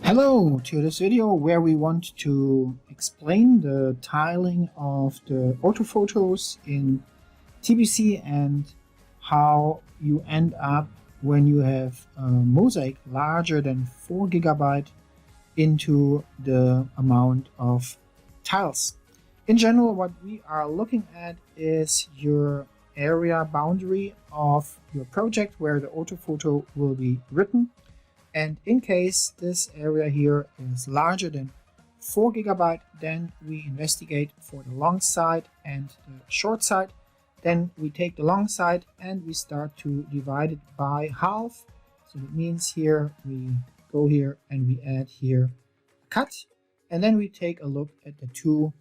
Hello to this video where we want to explain the tiling of the orthophotos in TBC and how you end up when you have a mosaic larger than 4 GB into the amount of tiles. In general, what we are looking at is your area boundary of your project where the orthophoto will be written. And in case this area here is larger than 4 GB, then we investigate for the long side and the short side. Then we take the long side and we start to divide it by half. So that means here we go here and we add here a cut. And then we take a look at the two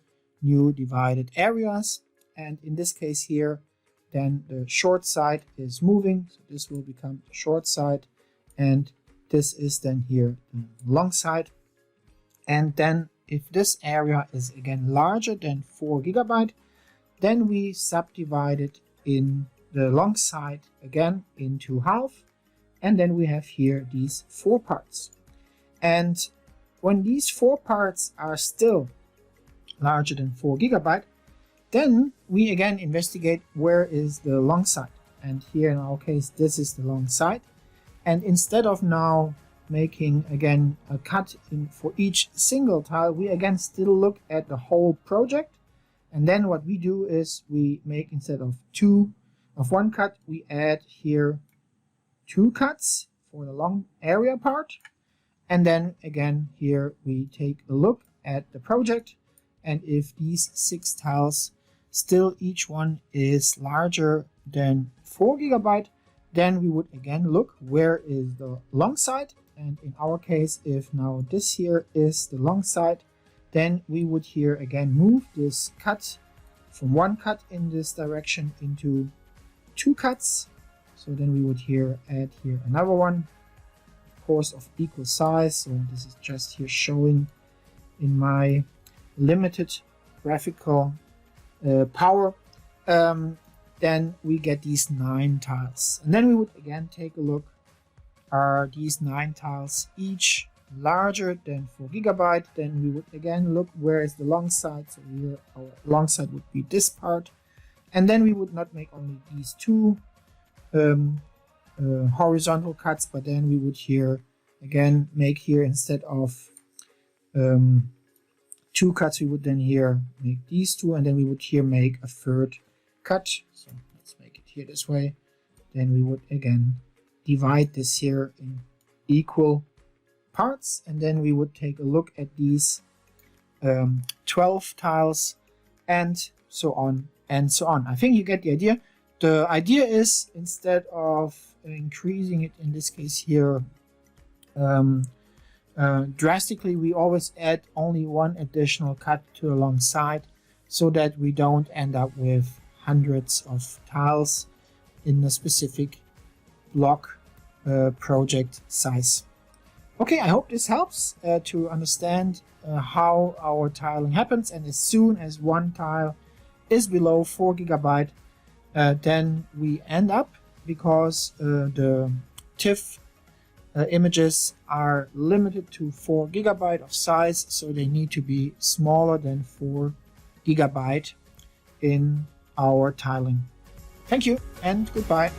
new divided areas. And in this case here, then the short side is moving. So this will become the short side. And this is then here the long side. And then if this area is again larger than 4 GB, then we subdivide it in the long side again into half. And then we have here these 4 parts. And when these 4 parts are still larger than 4 GB, then we again investigate where is the long side. And here in our case, this is the long side. And instead of now making again a cut in for each single tile, we again still look at the whole project. And then what we do is we make, instead of one cut, we add here 2 cuts for the long area part. And then again here we take a look at the project. And if these 6 tiles still each one is larger than 4 GB, then we would again look where is the long side. And in our case, if now this here is the long side, then we would here again move this cut from 1 cut in this direction into 2 cuts. So then we would here add here another one, of course of equal size. So this is just here showing in my limited graphical power. Then we get these 9 tiles. And then we would again take a look, are these 9 tiles each larger than 4 GB? Then we would again look where is the long side. So here our long side would be this part. And then we would not make only these 2 horizontal cuts, but then we would here again make here, instead of 2 cuts, we would then here make these 2, and then we would here make a 3rd cut. So let's make it here this way. Then we would again divide this here in equal parts, and then we would take a look at these 12 tiles and so on and so on. I think you get the idea. The idea is, instead of increasing it in this case here drastically, we always add only 1 additional cut to the long side, so that we don't end up with hundreds of tiles in a specific block project size. Okay, I hope this helps to understand how our tiling happens. And as soon as one tile is below 4 GB, then we end up, because the TIFF images are limited to 4 GB of size, so they need to be smaller than 4 GB in our tiling. Thank you and goodbye.